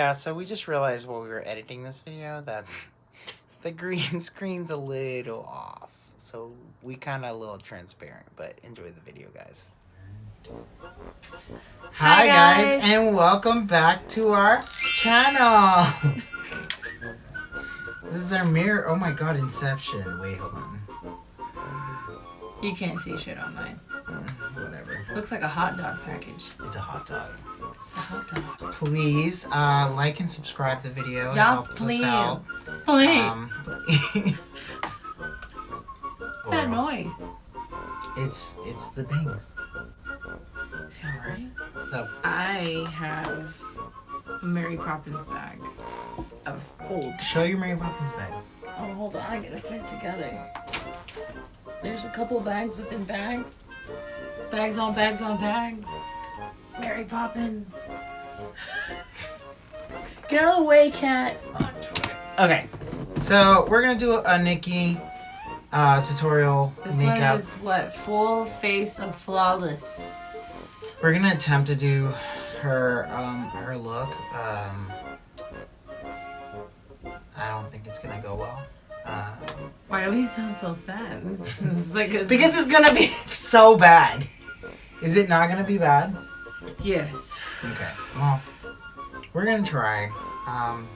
Yeah, so we just realized while we were editing this video that the green screen's a little off. So we kind of a little transparent, but enjoy the video, guys. Hi guys, and welcome back to our channel. This is our mirror. Oh my god, Inception. Wait, hold on. You can't see shit on mine. Whatever. Looks like a hot dog package. It's a hot dog. It's a hot dog. Please like and subscribe the video. It helps us out. Please. What's that noise? It's the bangs. Is that right? So, I have a Mary Poppins bag of old. show your Mary Poppins bag. Oh, hold on. I gotta put it together. There's a couple bags within bags. Bags on bags on bags. Mary Poppins. Get out of the way, cat. Okay, so we're gonna do a Nikkie tutorial This makeup. one is what? Full face of flawless. We're gonna attempt to do her look. I don't think it's gonna go well. Why do we sound so sad? This is like a... Because it's gonna be so bad. Is it not gonna be bad? Yes. Okay. Well, we're gonna try.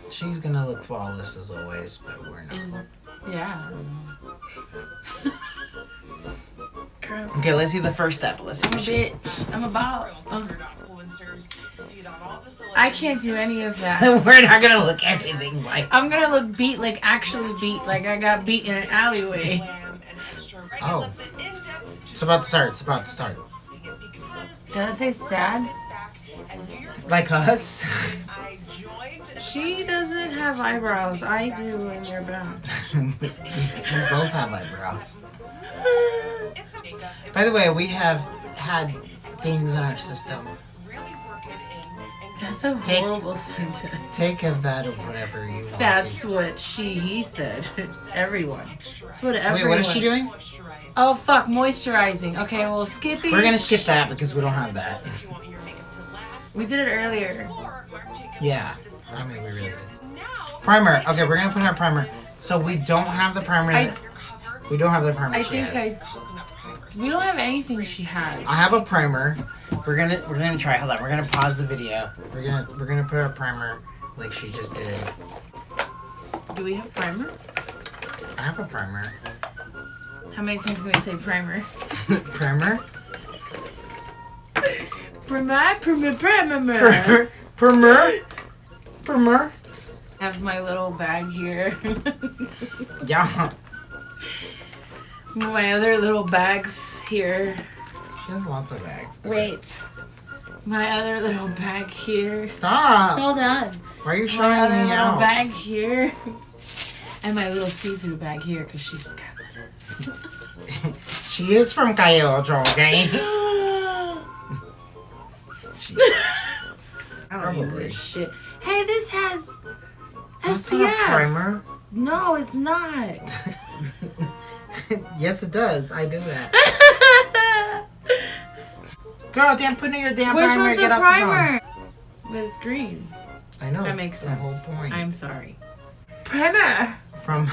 She's gonna look flawless as always, but we're not. Yeah. Girl. Okay, let's see the first step. Let's see I'm a what she. bitch. I'm a boss. I can't do any of that. We're not gonna look anything like. I'm gonna look beat, like actually beat, like I got beat in an alleyway. Oh. It's about to start. It's about to start. Did I say sad? Like us? She doesn't have eyebrows. I do, and they're bad. We both have eyebrows. By the way, we have had things in our system. That's a horrible sentence. Take of that or whatever you want. That's what he said. Everyone. That's what everyone. Wait, what is she doing? Oh fuck, moisturizing. Okay, well skip it. We're gonna skip that because we don't have that. We did it earlier. Yeah, I mean we really did. Primer. Okay, we're gonna put our primer. So we don't have the primer. We don't have the primer she has. We don't have anything she has. I have a primer. We're gonna try. Hold on. We're gonna pause the video. We're gonna put our primer like she just did. Do we have primer? I have a primer. How many times can we say primer? Primer? Primer? I have my little bag here. Yeah. My other little bags here. She has lots of bags. Okay. Wait. My other little bag here. Stop. Hold on. Why are you My showing other me little out? bag here. And my little see-through bag here because she's got She is from Kyoto, okay? She, I don't use Probably. this shit. Hey, this has that's SPF. not a primer. No, it's not. Yes, it does. I do that. Girl, damn, put in your damn Which primer. one's the Get off primer? But it's green. the phone. I know. That that's makes the sense. whole point. I'm sorry. Primer. From.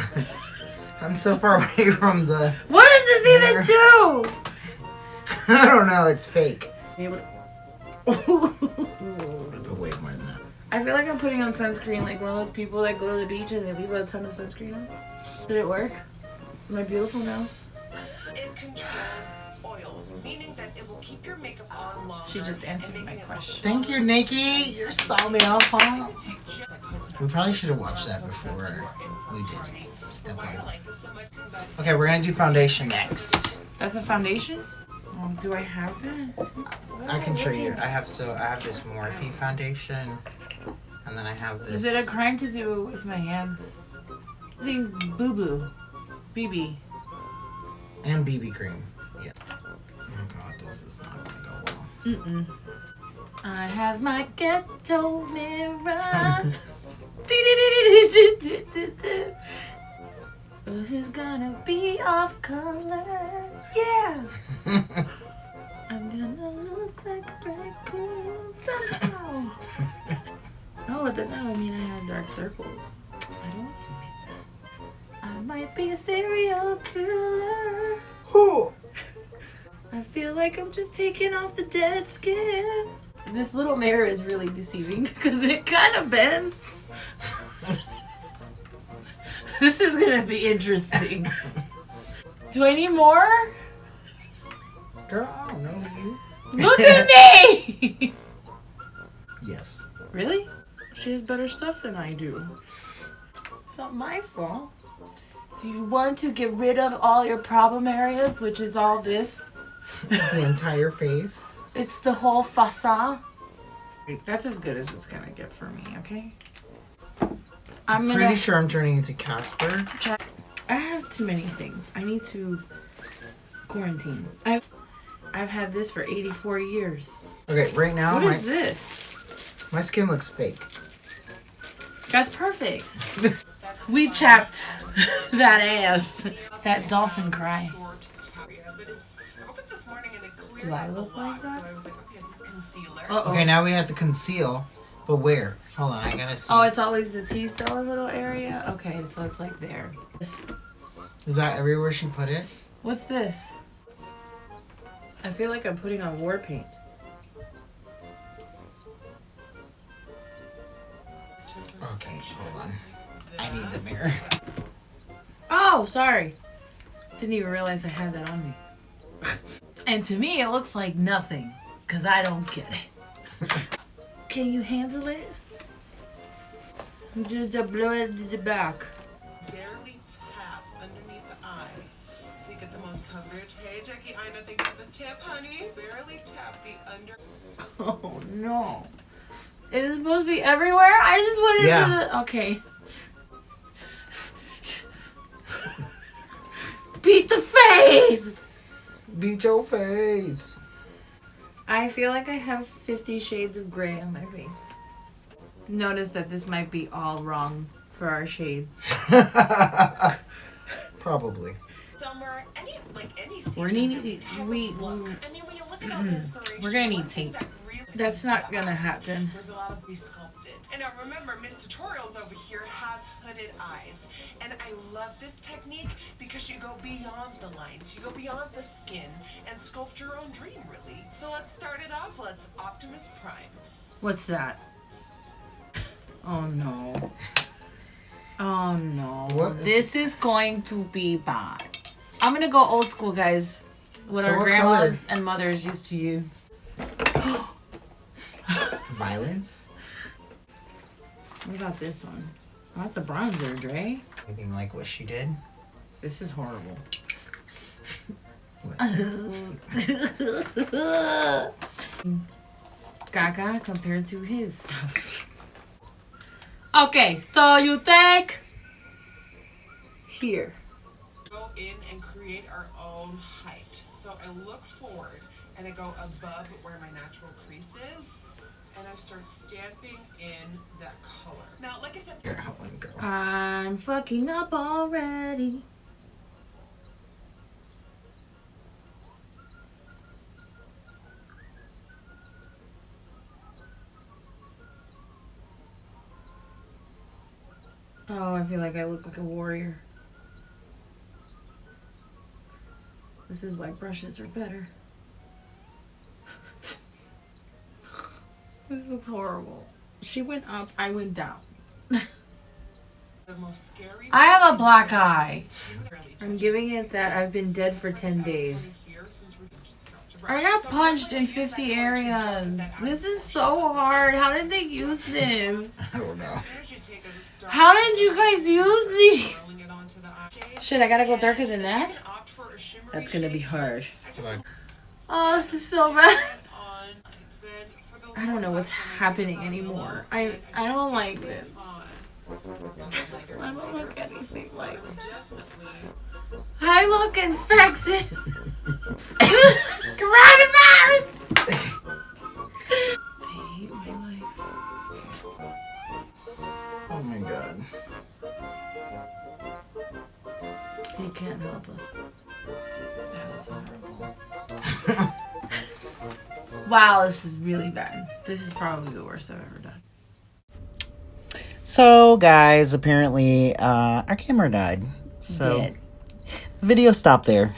I'm so far away from the. What does this even do? I don't know. It's fake. Able But way more than that. I feel like I'm putting on sunscreen like one of those people that go to the beach and they leave a ton of sunscreen on. Did it work? Am I beautiful now? It controls oils, meaning that it will keep your makeup on longer. She just answered my question. Thank you, Nikki. You're starting me off, huh? We probably should have watched that before we did. Step one. Okay, we're gonna do foundation next. That's a foundation? Do I have that? I can show you. I have this Morphe foundation, and then I have this. Is it a crime to do it with my hands? See, Boo Boo. BB. And BB cream. Yeah. Oh god, this is not gonna go well. I have my ghetto mirror. This is gonna be off color. Yeah. I'm gonna look like a raccoon somehow. No, but then that would mean I had dark circles. I don't want to admit that. I might be a serial killer. Who? I feel like I'm just taking off the dead skin. This little mirror is really deceiving because it kind of bends. This is gonna be interesting. Do I need more? Girl, I don't know you. Look at me! Yes. Really? She has better stuff than I do. It's not my fault. Do you want to get rid of all your problem areas, which is all this? The entire face. It's the whole facade. That's as good as it's gonna get for me, okay? I'm Pretty sure I'm turning into Casper. I have too many things. I need to quarantine. I've had this for 84 years. Okay, right now What is this? my skin looks fake. That's perfect. We tapped that ass. That dolphin cry. Do I look like that? Uh-oh. Okay, now we have to conceal, but where? Hold on, I gotta see. Oh, it's always the T-zone little area? Okay, so it's like there. Is that everywhere she put it? What's this? I feel like I'm putting on war paint. Okay, hold on. I need the mirror. Oh, sorry. Didn't even realize I had that on me. And to me, it looks like nothing, because I don't get it. Can you handle it? Just blow it to the back. Barely tap underneath the eye so you get the most coverage. Hey, Jackie, I know, thank you for the tip, honey. Barely tap the under. Oh, no. Is it supposed to be everywhere? I just went into the... Okay. Beat the face! Beat your face. I feel like I have 50 shades of gray on my face. Notice that this might be all wrong for our shade. Probably. Summer, any We're season, need type of we look. I mean, when you look at all the inspiration, we're gonna need one thing tape. that really That's comes not to gonna eyes, happen. There's a lot of resculpted. And now remember, Miss Tutorials over here has hooded eyes. And I love this technique because you go beyond the lines. You go beyond the skin and sculpt your own dream, really. So let's start it off. Let's Optimus Prime. What's that? Oh no. Oh no. What? This is going to be bad. I'm gonna go old school, guys. What So our what grandmas and mothers used to use. Violence? What about this one? Oh, that's a bronzer, Dre. Anything like what she did? This is horrible. Gaga compared to his stuff. Okay, so you take here. Go in and create our own height. So I look forward and I go above where my natural crease is. And I start stamping in that color. Now, like I said, Here, hold on, girl. I'm fucking up already. Oh, I feel like I look like a warrior. This is why brushes are better. This looks horrible. She went up, I went down. the most scary I have a black eye. I'm giving it that I've been dead for 10 days. I got punched in 50 areas. This is so hard. How did they use this? I don't know. How did you guys use these? Shit, I gotta go darker than that? That's gonna be hard. Oh, this is so bad. I don't know what's happening anymore. I don't like this. I don't look anything like this. I look infected. Coronavirus! I hate my life. Oh my god. He can't help us. That was horrible. Wow, this is really bad. This is probably the worst I've ever done. So, guys, apparently our camera died. So, Did. the video stopped there.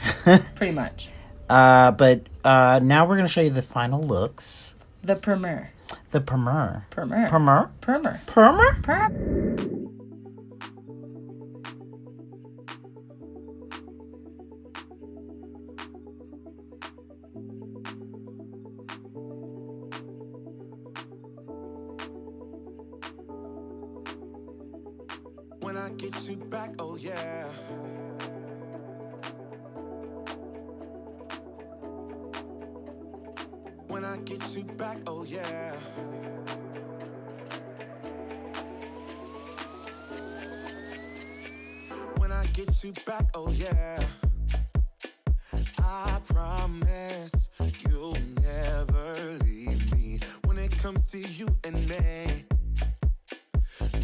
Pretty much. But now we're going to show you the final looks. The primer. The primer. Primer. Primer? Primer. Primer? When I get you back, oh yeah. When I get you back, oh yeah. When I get you back, oh yeah. I promise you'll never leave me. When it comes to you and me,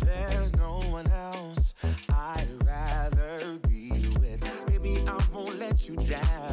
there's no one else I'd rather be with. Baby, I won't let you down.